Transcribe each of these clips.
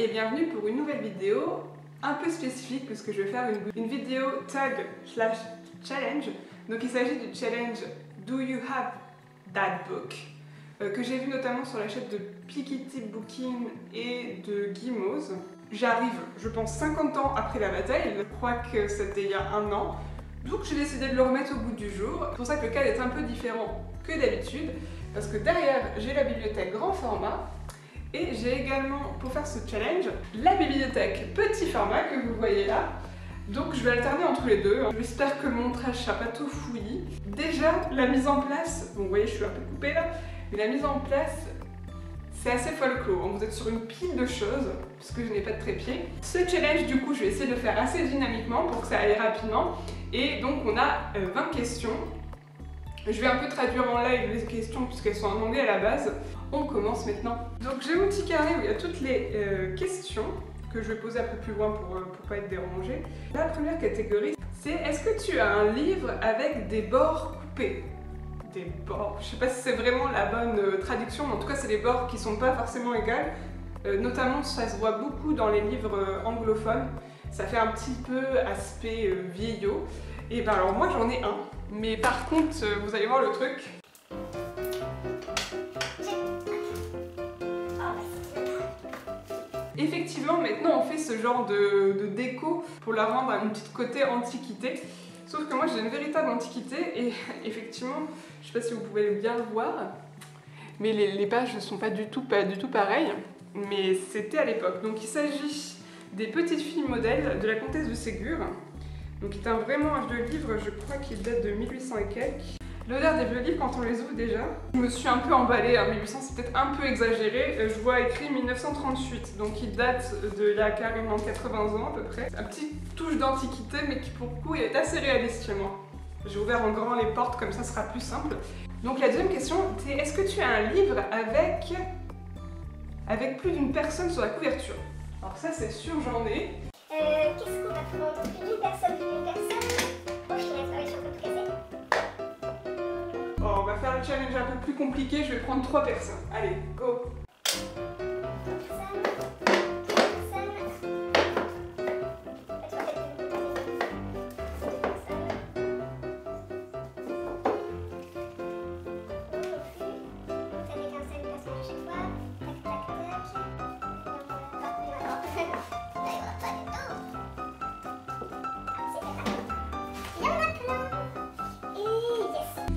et bienvenue pour une nouvelle vidéo un peu spécifique puisque je vais faire une vidéo tag/challenge. Donc il s'agit du challenge Do You Have That Book que j'ai vu notamment sur la chaîne de Piketty Booking et de Gimoz. J'arrive, je pense, 50 ans après la bataille, je crois que c'était il y a un an. Donc j'ai décidé de le remettre au goût du jour. C'est pour ça que le cadre est un peu différent que d'habitude, parce que derrière j'ai la bibliothèque grand format et j'ai également, pour faire ce challenge, la bibliothèque petit format que vous voyez là. Donc je vais alterner entre les deux. J'espère que le montage sera pas tout fouillis. Déjà, la mise en place, bon vous voyez je suis un peu coupée là, mais la mise en place c'est assez folklore. Vous êtes sur une pile de choses, puisque je n'ai pas de trépied. Ce challenge, du coup, je vais essayer de le faire assez dynamiquement pour que ça aille rapidement. Et donc, on a 20 questions. Je vais un peu traduire en live les questions, puisqu'elles sont en anglais à la base. On commence maintenant. Donc, j'ai mon petit carré où il y a toutes les questions que je vais poser un peu plus loin pour pas être dérangée. La première catégorie, c'est est-ce que tu as un livre avec des bords coupés ? Des bords. Je sais pas si c'est vraiment la bonne traduction, mais en tout cas c'est des bords qui sont pas forcément égales. Notamment ça se voit beaucoup dans les livres anglophones. Ça fait un petit peu aspect vieillot. Et ben alors moi j'en ai un, mais par contre vous allez voir le truc. Effectivement maintenant on fait ce genre de déco pour la rendre à une petite côté antiquité. Sauf que moi j'ai une véritable antiquité et effectivement, je sais pas si vous pouvez bien le voir, mais les pages ne sont pas du tout pareilles, mais c'était à l'époque. Donc il s'agit des petites filles modèles de la comtesse de Ségur, donc c'est vraiment un vieux livre, je crois qu'il date de 1800 et quelques. L'odeur des vieux livres quand on les ouvre déjà. Je me suis un peu emballée, 1800 c'est peut-être un peu exagéré, je vois écrit 1938, donc il date de là carrément 80 ans à peu près. Un petit touche d'antiquité mais qui pour le coup est assez réaliste chez moi. J'ai ouvert en grand les portes comme ça sera plus simple. Donc la deuxième question c'est est-ce que tu as un livre avec plus d'une personne sur la couverture? Alors ça c'est sûr j'en ai. Qu'est-ce qu'on va prendre? Plus d'une personne, Oh je te laisse, je suis un peu pressée. Bon, on va faire le challenge un peu plus compliqué, je vais prendre 3 personnes. Allez, go!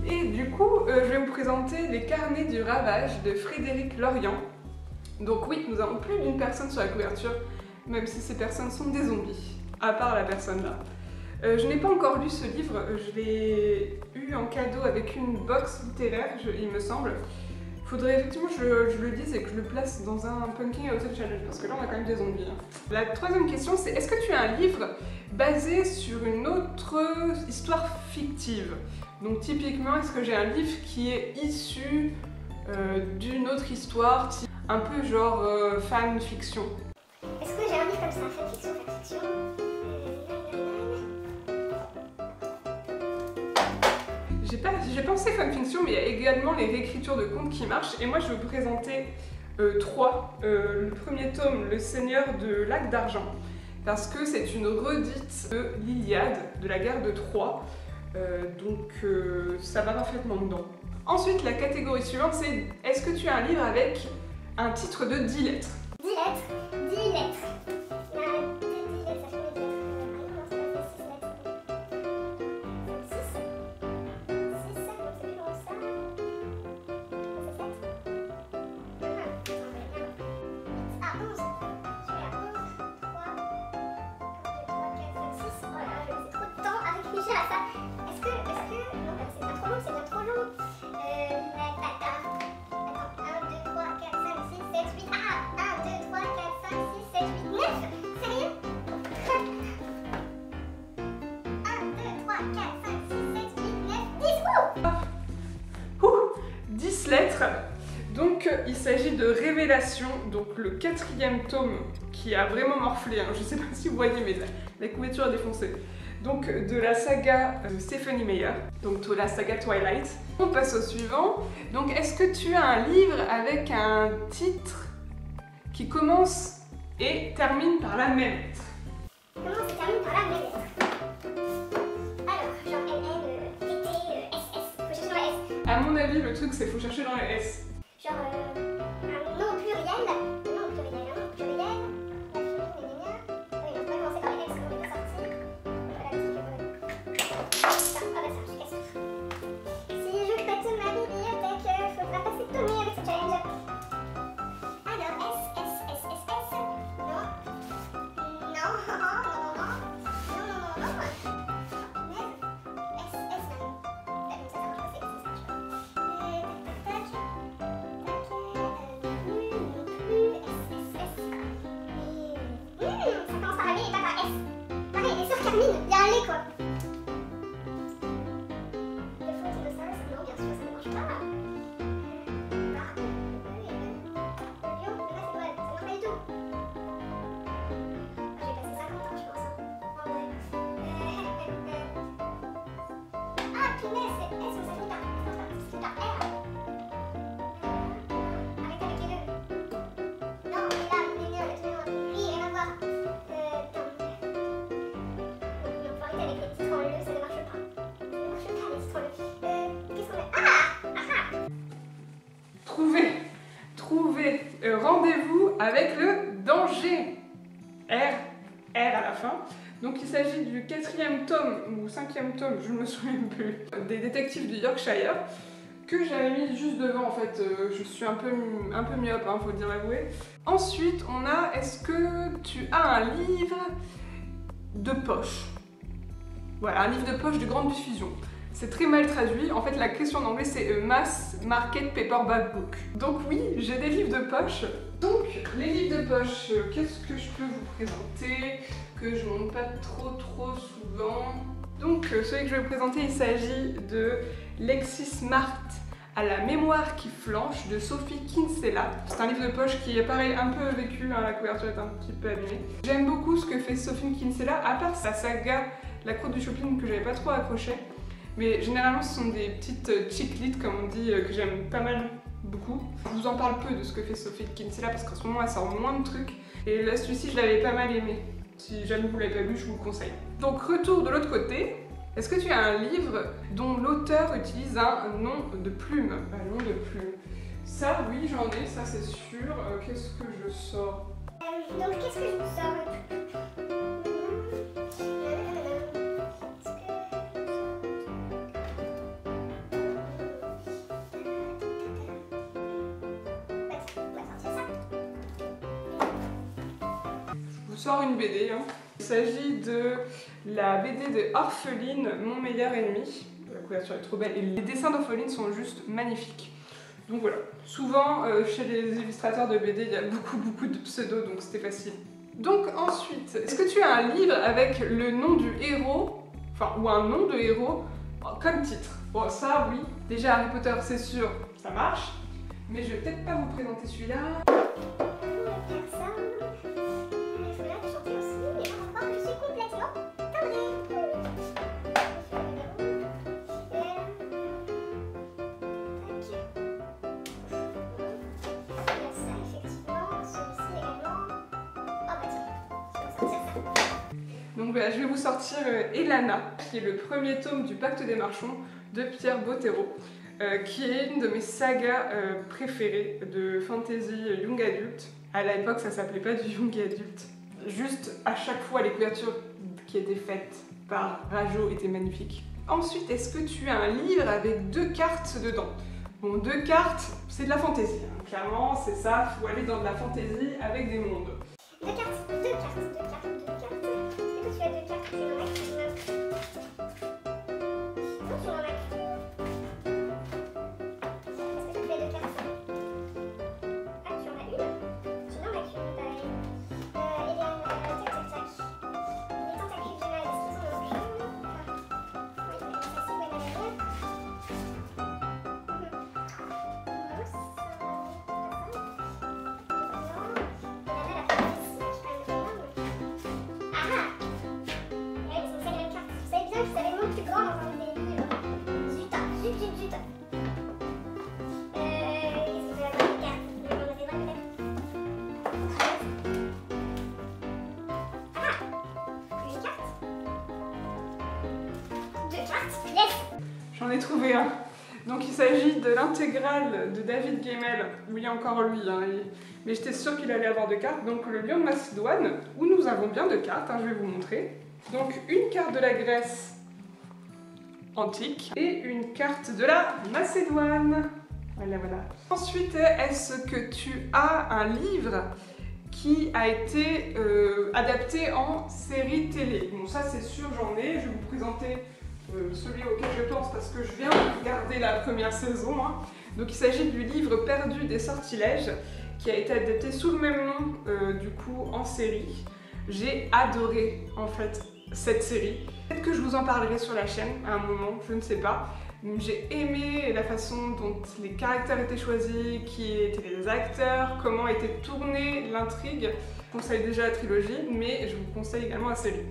Et du coup, je vais vous présenter les carnets du ravage de Frédéric Lorient. Donc oui, nous avons plus d'une personne sur la couverture, même si ces personnes sont des zombies, à part la personne là. Je n'ai pas encore lu ce livre, je l'ai eu en cadeau avec une box littéraire, il me semble. Faudrait effectivement que je le dise et que je le place dans un Pumpkin Hotel Challenge, parce que là on a quand même des zombies. La troisième question c'est est-ce que tu as un livre basé sur une autre histoire fictive? Donc typiquement, est-ce que j'ai un livre qui est issu d'une autre histoire, un peu genre fan-fiction? Est-ce que j'ai un livre comme ça, fan-fiction, J'ai pensé fan-fiction, mais il y a également les réécritures de contes qui marchent. Et moi, je vais vous présenter 3. Le premier tome, Le Seigneur de Lac d'Argent, parce que c'est une redite de l'Iliade, de la guerre de Troie. Donc ça va parfaitement dedans. Ensuite, la catégorie suivante, c'est est-ce que tu as un livre avec un titre de 10 lettres? 10 lettres, 10 lettres. Lettres. Donc il s'agit de Révélation, donc le 4e tome qui a vraiment morflé, je sais pas si vous voyez mais la couverture est défoncée. Donc de la saga Stephenie Meyer, donc de la saga Twilight. On passe au suivant. Donc est-ce que tu as un livre avec un titre qui commence et termine par la même lettre. Comment ça termine par la même lettre? Alors, genre LN, TT, SS. Faut chercher dans les S. À mon avis, le truc, c'est faut chercher dans les S. Genre un nom pluriel. Non pluriel, un nom pluriel. La fille, gna gna gna. Oui, on peut pas commencer par les S, on est pas sorti. Voilà, ça, ça, je casse tout. Si je prête ma bibliothèque, faudra pas s'étonner avec ce challenge. Alors, S, S, S, S, S. Non. Non, non, non, non. Non, non, non, non. S, S, non. Comme ça marche pas, c'est ça marche pas. Tac, tac, tac. Ça commence par un et pas par S. Pareil, les sœurs Carmine, il y a un lait quoi. Le faux dinosaure, non, bien sûr, ça ne marche pas. Lion, le Macédoine, ça marche pas du tout. J'ai passé 50 ans, je pense. En vrai. Ah, punaise, c'est S, mais ça finit par R. Arrête avec les deux. Non, mais là, les nerfs, le truc, oui, rien à voir. Non, faut arrêter avec les titres en le, ça ne marche pas. Ça ne marche pas, les titres en le. Qu'est-ce qu'on a? Trouvez. Rendez-vous avec le danger. R à la fin. Donc il s'agit du 4e tome ou 5e tome, je ne me souviens plus, des détectives du Yorkshire, que j'avais mis juste devant en fait. Je suis un peu myope, hein, faut dire l'avouer. Ensuite, on a, est-ce que tu as un livre de poche? Voilà, un livre de poche de grande diffusion. C'est très mal traduit. En fait, la question en anglais, c'est Mass Market Paperback Book. Donc oui, j'ai des livres de poche. Donc, les livres de poche, qu'est-ce que je peux vous présenter que je montre pas trop souvent? Donc, celui que je vais vous présenter, il s'agit de Lexismart à la mémoire qui flanche de Sophie Kinsella. C'est un livre de poche qui est pareil, un peu vécu, hein, la couverture est un petit peu abîmée. J'aime beaucoup ce que fait Sophie Kinsella, à part sa saga La Croûte du shopping que j'avais pas trop accroché. Mais généralement, ce sont des petites chick lit, comme on dit, que j'aime pas mal beaucoup. Je vous en parle peu de ce que fait Sophie Kinsella parce qu'en ce moment, elle sort moins de trucs. Et là, celui-ci, je l'avais pas mal aimé. Si jamais vous l'avez pas lu, je vous le conseille. Donc, retour de l'autre côté. Est-ce que tu as un livre dont l'auteur utilise un nom de plume? Un nom de plume. Ça, oui, j'en ai, ça c'est sûr. Qu'est-ce que je sors? Donc, qu'est-ce que je vous sors? Je vous sors une BD. Hein. Il s'agit de la BD de Orpheline, Mon meilleur ennemi. La couverture est trop belle et les dessins d'Orpheline sont juste magnifiques. Donc voilà, souvent chez les illustrateurs de BD, il y a beaucoup de pseudos, donc c'était facile. Donc ensuite, est-ce que tu as un livre avec le nom du héros, enfin, ou un nom de héros comme titre? Bon, ça oui, déjà Harry Potter, c'est sûr, ça marche, mais je vais peut-être pas vous présenter celui-là. Donc voilà, je vais vous sortir Elana, qui est le premier tome du Pacte des Marchands de Pierre Bottero, qui est une de mes sagas préférées de fantasy young adult. À l'époque, ça s'appelait pas du young adult. Juste, à chaque fois, les couvertures qui étaient faites par Rajo étaient magnifiques. Ensuite, est-ce que tu as un livre avec 2 cartes dedans? Bon, 2 cartes, c'est de la fantaisie. Hein. Clairement, c'est ça, faut aller dans de la fantaisie avec des mondes. 2 cartes. Est-ce que tu as 2 cartes? Tu en as non, tu en as. Est-ce que tu as 2 cartes? Ah, tu en as une? Tu n'en as qu'une, pareil. Eliane, tac. Les tentacules de Mal, est-ce qu'ils sont dans le film? Oui, mais ça c'est bonne à la ai trouvé un. Donc il s'agit de l'intégrale de David Gemmell. Oui, encore lui, hein, mais j'étais sûre qu'il allait avoir de cartes. Donc le Lion de Macédoine, où nous avons bien de cartes, hein, je vais vous montrer. Donc une carte de la Grèce antique et une carte de la Macédoine. Voilà, voilà. Ensuite, est-ce que tu as un livre qui a été adapté en série télé? Bon, ça c'est sûr, j'en ai. Je vais vous présenter celui auquel je pense parce que je viens de regarder la première saison. Hein. Donc il s'agit du livre Perdu des sortilèges qui a été adapté sous le même nom du coup en série. J'ai adoré en fait cette série. Peut-être que je vous en parlerai sur la chaîne à un moment, je ne sais pas. J'ai aimé la façon dont les caractères étaient choisis, qui étaient les acteurs, comment était tournée l'intrigue. Je conseille déjà la trilogie, mais je vous conseille également la série.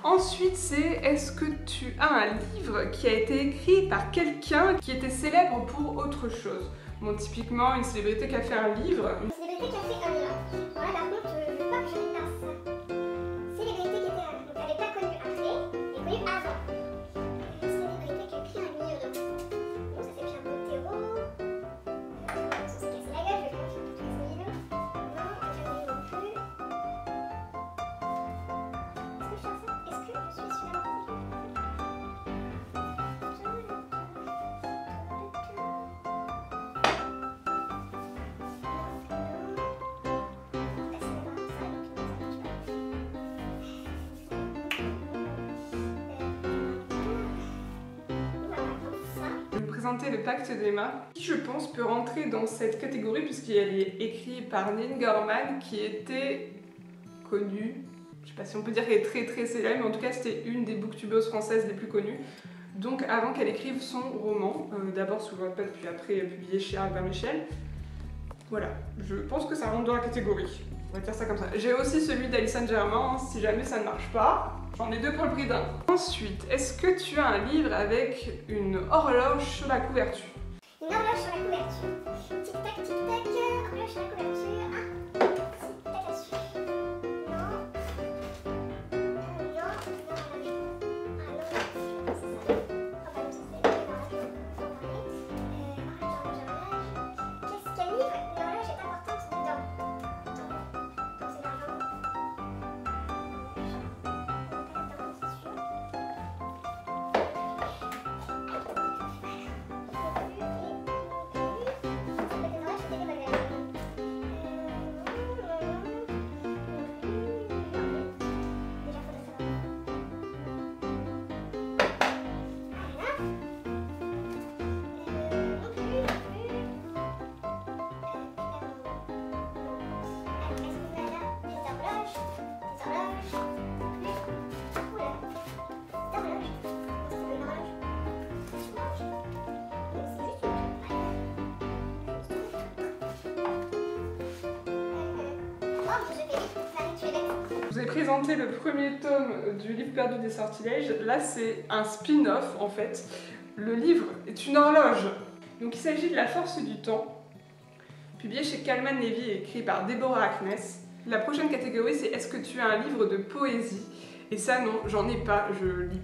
Ensuite, c'est est-ce que tu as un livre qui a été écrit par quelqu'un qui était célèbre pour autre chose? Bon, typiquement, une célébrité qui a fait un livre. Une célébrité qui a fait un livre. Voilà, par contre, je crois que je n'ai pas ça. Célébrité qui était un livre. Donc, elle n'est pas connue après, elle est connue avant. Une célébrité qui a écrit un livre. Bon, ça c'est Pierre Bottero. On s'est cassé la gueule, je vais pas faire tous les livres. Non, je n'ai non plus. Est-ce que je suis ça? Est-ce que je suis celui-là? Je vais vous présenter le Pacte d'Emma, qui je pense peut rentrer dans cette catégorie puisqu'elle est écrite par Neil Gaiman qui était connue, je sais pas si on peut dire qu'elle est très très célèbre, mais en tout cas c'était une des booktubeuses françaises les plus connues. Donc avant qu'elle écrive son roman, d'abord sur Wattpad puis après publié chez Albert Michel. Voilà, je pense que ça rentre dans la catégorie. On va dire ça comme ça. J'ai aussi celui d'Alison Germain, si jamais ça ne marche pas. J'en ai deux pour le prix d'un. Ensuite, est-ce que tu as un livre avec une horloge sur la couverture? Une horloge sur la couverture. Tic-tac, tic-tac, horloge sur la couverture. Ah, tic-tac là-dessus. Non. Non, non, c'est ça. Oh, bah, c'est ça. Qu'est-ce qu'un livre? L'horloge est importante dedans. Donc c'est l'argent. Je vous ai présenté le premier tome du livre Perdu des sortilèges. Là, c'est un spin-off en fait. Le livre est une horloge. Donc il s'agit de La force du temps, publié chez Calman Levy et écrit par Deborah Harkness. La prochaine catégorie, c'est est-ce que tu as un livre de poésie? Et ça, non, j'en ai pas. Je lis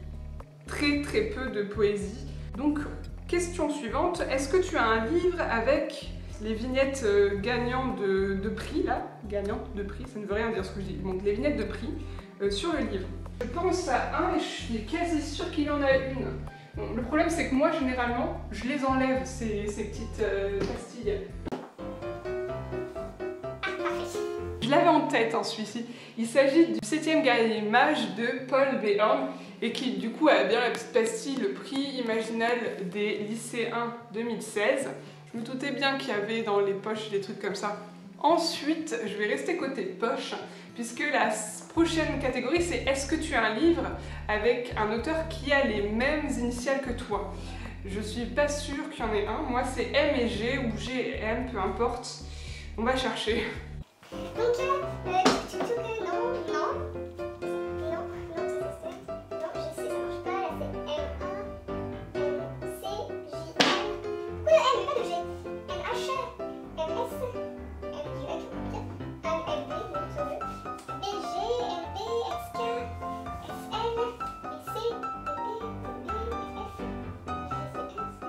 très très peu de poésie. Donc, question suivante, est-ce que tu as un livre avec les vignettes gagnantes de prix, là, gagnantes de prix, ça ne veut rien dire ce que je dis, donc les vignettes de prix sur le livre? Je pense à un et je suis quasi sûre qu'il y en a une. Bon, le problème c'est que moi généralement, je les enlève ces petites pastilles. Je l'avais en tête hein, celui-ci. Il s'agit du 7e guerrier mage de Paul Béorn et qui du coup a bien la petite pastille, le prix imaginal des lycéens 2016. Je me doutais bien qu'il y avait dans les poches des trucs comme ça. Ensuite, je vais rester côté poche, puisque la prochaine catégorie, c'est est-ce que tu as un livre avec un auteur qui a les mêmes initiales que toi? Je suis pas sûre qu'il y en ait un. Moi, c'est M et G ou G et M, peu importe. On va chercher. Donc, non, non, non, non, c'est ça. Non, je sais, ça marche pas. Là, c'est M1, M, C, J, M. Pourquoi le M, pas de G? M, H, M, S, M, Y, M, L, B, donc ça veut. B, G, M, B, S, K, S, L, B, C, B, B, F, G, C, S.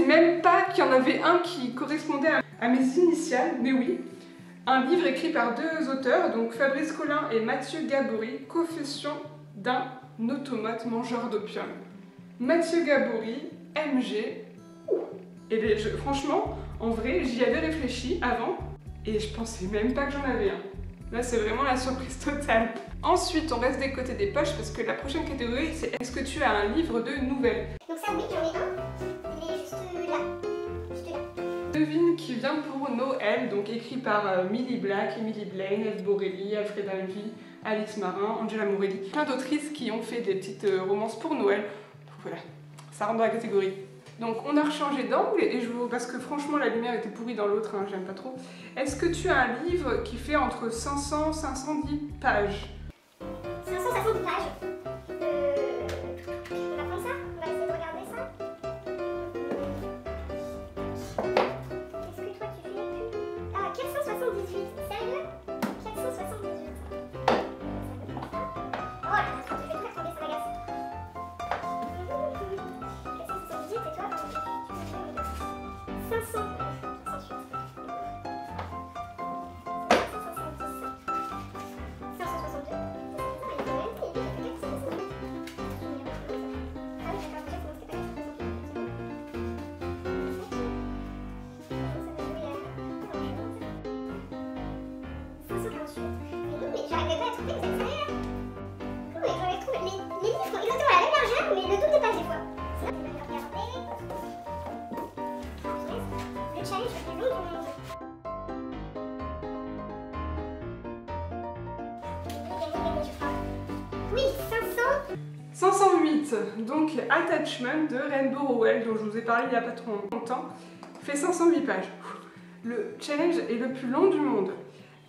pensais même pas qu'il y en avait un qui correspondait à mes initiales, mais oui. Un livre écrit par deux auteurs, donc Fabrice Collin et Mathieu Gabory, Confession d'un automate mangeur d'opium. Mathieu Gabory, MG. Et franchement, en vrai, j'y avais réfléchi avant et je pensais même pas que j'en avais un. Là, c'est vraiment la surprise totale. Ensuite, on reste des côtés des poches parce que la prochaine catégorie, c'est est-ce que tu as un livre de nouvelles? Donc ça, oui, j'en ai un. Il est juste là. Juste là. Devine qui vient pour Noël, donc écrit par Millie Black, Emily Blaine, Eve Borelli, Alfred Alvi, Alix Marin, Angela Morelli. Plein d'autrices qui ont fait des petites romances pour Noël. Donc voilà, ça rentre dans la catégorie. Donc on a rechangé d'angle et parce que franchement la lumière était pourrie dans l'autre, hein, j'aime pas trop. Est-ce que tu as un livre qui fait entre 500 et 510 pages? 570 pages. On va prendre ça? On va essayer de regarder ça. Qu'est-ce que toi tu fais? Ah, 478. Sérieux? 478. Oh là là, je vais tout faire tomber, ça m'agace. 478 et toi? 500. j'arrivais pas à trouver, vous êtes sérieux? Oui, j'aurais trouvé. Les livres sont exactement à la même largeur, mais le double des pages des fois. C'est là que je vais regarder. Le challenge le plus long du monde. Oui, 508, donc Attachment de Rainbow Rowell, dont je vous ai parlé il n'y a pas trop longtemps, fait 508 pages. Le challenge est le plus long du monde.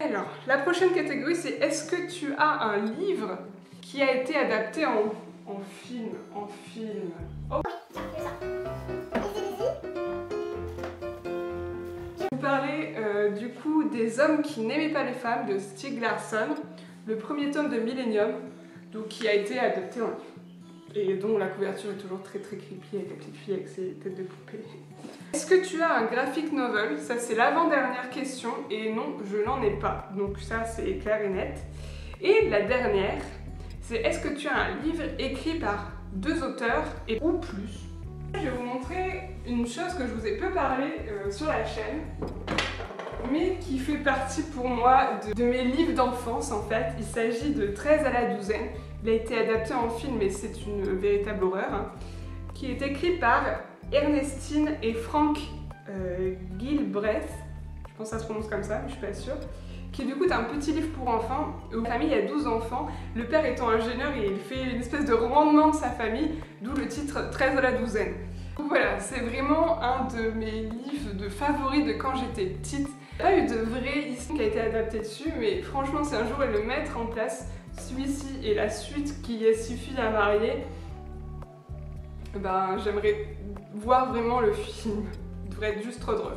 Alors, la prochaine catégorie, c'est est-ce que tu as un livre qui a été adapté en film? Oh. Oui, tiens, fais ça. Easy. Je vais vous parler du coup des hommes qui n'aimaient pas les femmes de Stieg Larsson, le premier tome de Millennium, donc qui a été adapté en livre. Et dont la couverture est toujours très creepy avec la petite fille avec ses têtes de poupée. Est-ce que tu as un graphic novel? Ça c'est l'avant-dernière question et non, je n'en ai pas. Donc ça c'est clair et net. Et la dernière, c'est est-ce que tu as un livre écrit par deux auteurs et ou plus? Je vais vous montrer une chose que je vous ai peu parlé sur la chaîne, mais qui fait partie pour moi de mes livres d'enfance en fait. Il s'agit de 13 à la douzaine. Il a été adapté en film et c'est une véritable horreur, hein, qui est écrit par Ernestine et Frank Gilbreth, je pense que ça se prononce comme ça, mais je suis pas sûre, qui du coup est un petit livre pour enfants, où la famille a 12 enfants, le père étant ingénieur et il fait une espèce de rendement de sa famille, d'où le titre 13 à la douzaine. Donc voilà, c'est vraiment un de mes livres de favoris de quand j'étais petite. Il n'y a pas eu de vrai ici qui a été adapté dessus, mais franchement si un jour ils le mettent en place, celui-ci et la suite qui est 6 filles à marier, ben j'aimerais voir vraiment le film. Il devrait être juste trop drôle.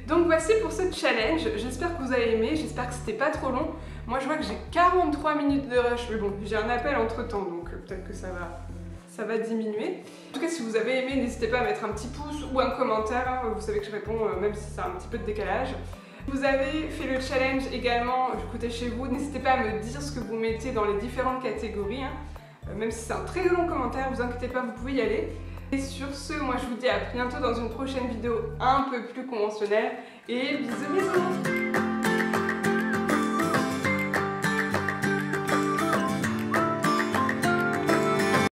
Donc voici pour ce challenge, j'espère que vous avez aimé, j'espère que c'était pas trop long. Moi je vois que j'ai 43 minutes de rush, mais bon, j'ai un appel entre temps, donc peut-être que ça va diminuer. En tout cas, si vous avez aimé, n'hésitez pas à mettre un petit pouce ou un commentaire, hein. Vous savez que je réponds même si c'est un petit peu de décalage. Vous avez fait le challenge également, écoutez chez vous, n'hésitez pas à me dire ce que vous mettez dans les différentes catégories, hein. Même si c'est un très long commentaire, vous inquiétez pas, vous pouvez y aller. Et sur ce, moi je vous dis à bientôt dans une prochaine vidéo un peu plus conventionnelle et bisous bisous.